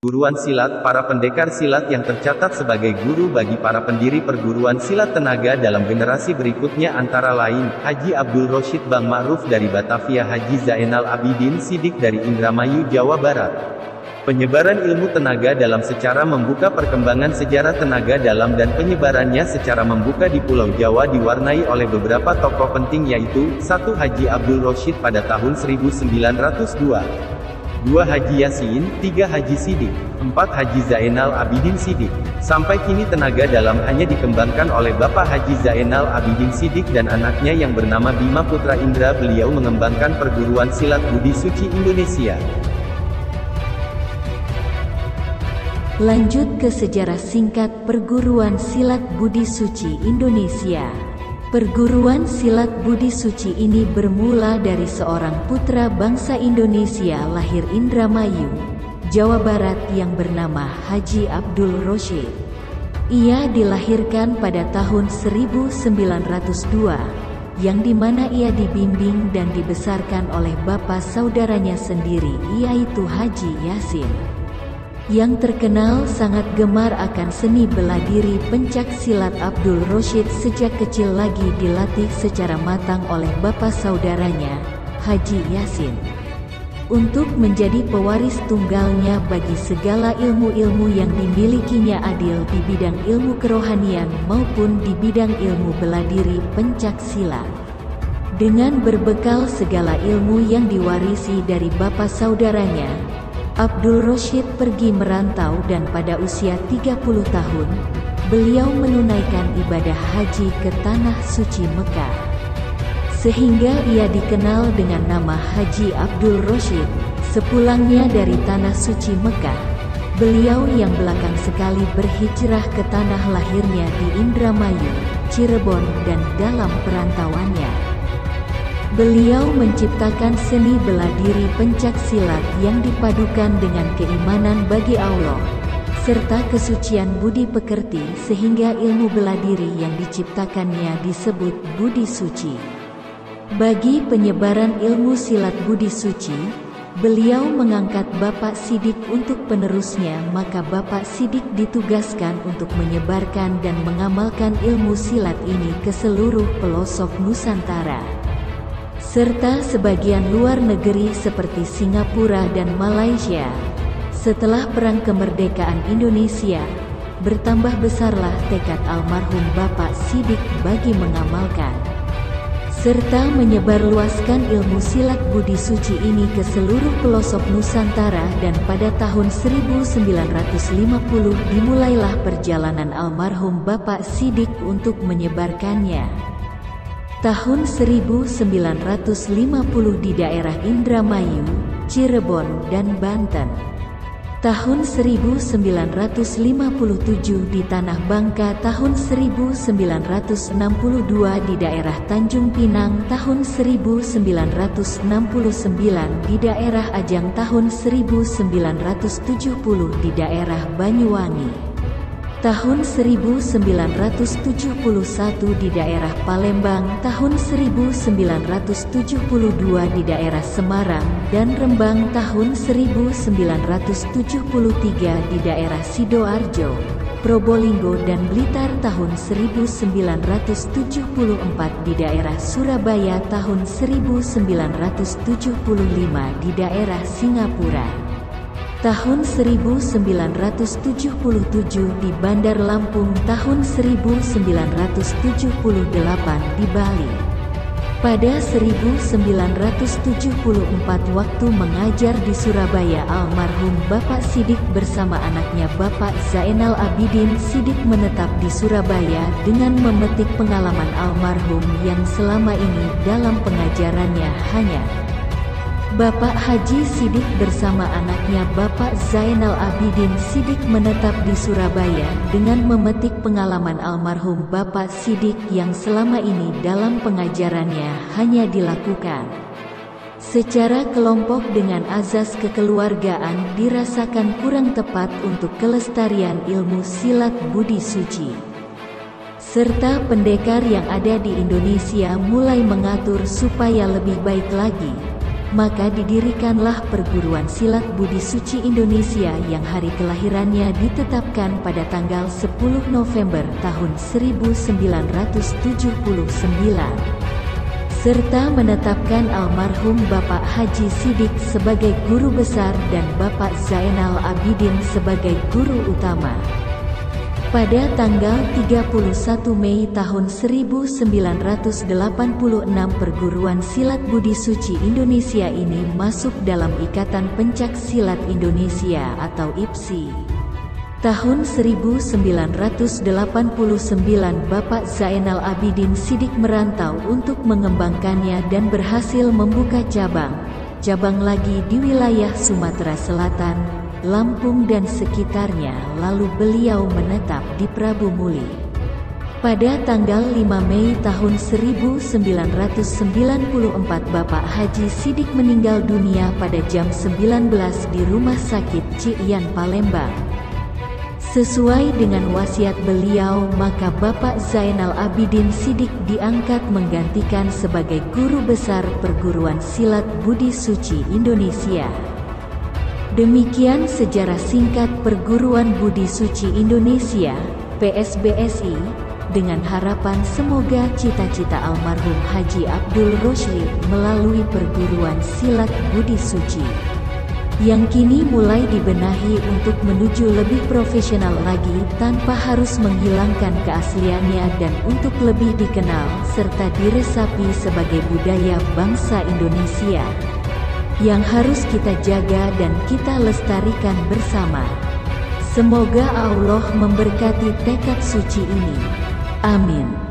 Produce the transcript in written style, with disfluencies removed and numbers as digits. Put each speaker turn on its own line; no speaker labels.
Perguruan silat. Para pendekar silat yang tercatat sebagai guru bagi para pendiri perguruan silat tenaga dalam generasi berikutnya antara lain, Haji Abdul Rosyid Bang Ma'ruf dari Batavia, Haji Zainal Abidin Sidik dari Indramayu, Jawa Barat. Penyebaran ilmu tenaga dalam secara membuka. Perkembangan sejarah tenaga dalam dan penyebarannya secara membuka di Pulau Jawa diwarnai oleh beberapa tokoh penting yaitu, 1. Haji Abdul Rosyid pada tahun 1902. 2. Haji Yasin, 3. Haji Sidik, 4. Haji Zainal Abidin Sidik. Sampai kini tenaga dalam hanya dikembangkan oleh Bapak Haji Zainal Abidin Sidik dan anaknya yang bernama Bima Putra Indra. Beliau mengembangkan perguruan silat Budi Suci Indonesia.
Lanjut ke sejarah singkat perguruan silat Budi Suci Indonesia. Perguruan silat Budi Suci ini bermula dari seorang putra bangsa Indonesia lahir Indramayu, Jawa Barat yang bernama Haji Abdul Rosyid. Ia dilahirkan pada tahun 1902, yang dimana ia dibimbing dan dibesarkan oleh bapak saudaranya sendiri yaitu Haji Yasin, yang terkenal sangat gemar akan seni bela diri pencak silat. Abdul Rosyid sejak kecil lagi dilatih secara matang oleh bapak saudaranya, Haji Yasin, untuk menjadi pewaris tunggalnya bagi segala ilmu-ilmu yang dimilikinya, adil di bidang ilmu kerohanian maupun di bidang ilmu bela diri pencak silat. Dengan berbekal segala ilmu yang diwarisi dari bapak saudaranya, Abdul Rosyid pergi merantau dan pada usia 30 tahun, beliau menunaikan ibadah haji ke Tanah Suci Mekah. Sehingga ia dikenal dengan nama Haji Abdul Rosyid. Sepulangnya dari Tanah Suci Mekah, beliau yang belakang sekali berhijrah ke tanah lahirnya di Indramayu, Cirebon, dan dalam perantauannya beliau menciptakan seni bela diri pencak silat yang dipadukan dengan keimanan bagi Allah, serta kesucian budi pekerti sehingga ilmu bela diri yang diciptakannya disebut budi suci. Bagi penyebaran ilmu silat budi suci, beliau mengangkat Bapak Sidik untuk penerusnya, maka Bapak Sidik ditugaskan untuk menyebarkan dan mengamalkan ilmu silat ini ke seluruh pelosok Nusantara, serta sebagian luar negeri seperti Singapura dan Malaysia. Setelah Perang Kemerdekaan Indonesia, bertambah besarlah tekad almarhum Bapak Sidik bagi mengamalkan serta menyebarluaskan ilmu silat budi suci ini ke seluruh pelosok Nusantara, dan pada tahun 1950 dimulailah perjalanan almarhum Bapak Sidik untuk menyebarkannya. Tahun 1950 di daerah Indramayu, Cirebon, dan Banten. Tahun 1957 di Tanah Bangka. Tahun 1962 di daerah Tanjung Pinang. Tahun 1969 di daerah Ajang. Tahun 1970 di daerah Banyuwangi. Tahun 1971 di daerah Palembang, tahun 1972 di daerah Semarang dan Rembang, tahun 1973 di daerah Sidoarjo, Probolinggo dan Blitar, tahun 1974 di daerah Surabaya, tahun 1975 di daerah Singapura. Tahun 1977 di Bandar Lampung, tahun 1978 di Bali. Pada 1974 waktu mengajar di Surabaya, almarhum Bapak Sidik bersama anaknya Bapak Zainal Abidin Sidik menetap di Surabaya dengan memetik pengalaman almarhum yang selama ini dalam pengajarannya hanya Bapak Haji Sidik bersama anaknya Bapak Zainal Abidin Sidik menetap di Surabaya dengan memetik pengalaman almarhum Bapak Sidik yang selama ini dalam pengajarannya hanya dilakukan secara kelompok dengan azas kekeluargaan, dirasakan kurang tepat untuk kelestarian ilmu silat budi suci. Serta pendekar yang ada di Indonesia mulai mengatur supaya lebih baik lagi Maka didirikanlah perguruan silat Budi Suci Indonesia yang hari kelahirannya ditetapkan pada tanggal 10 November tahun 1979. Serta menetapkan almarhum Bapak Haji Sidik sebagai guru besar dan Bapak Zainal Abidin sebagai guru utama. Pada tanggal 31 Mei tahun 1986 perguruan silat Budi Suci Indonesia ini masuk dalam Ikatan Pencak Silat Indonesia atau IPSI. Tahun 1989 Bapak Zainal Abidin Sidik merantau untuk mengembangkannya dan berhasil membuka cabang lagi di wilayah Sumatera Selatan, Lampung dan sekitarnya, lalu beliau menetap di Prabu Muli. Pada tanggal 5 Mei tahun 1994 Bapak Haji Sidik meninggal dunia pada jam 19 di Rumah Sakit Ciian Palembang. Sesuai dengan wasiat beliau, maka Bapak Zainal Abidin Sidik diangkat menggantikan sebagai guru besar perguruan silat Budi Suci Indonesia. Demikian sejarah singkat Perguruan Budi Suci Indonesia, PSBSI, dengan harapan semoga cita-cita almarhum Haji Abdul Rosyid melalui perguruan silat Budi Suci, yang kini mulai dibenahi untuk menuju lebih profesional lagi tanpa harus menghilangkan keasliannya dan untuk lebih dikenal serta diresapi sebagai budaya bangsa Indonesia, yang harus kita jaga dan kita lestarikan bersama. Semoga Allah memberkati tekad suci ini. Amin.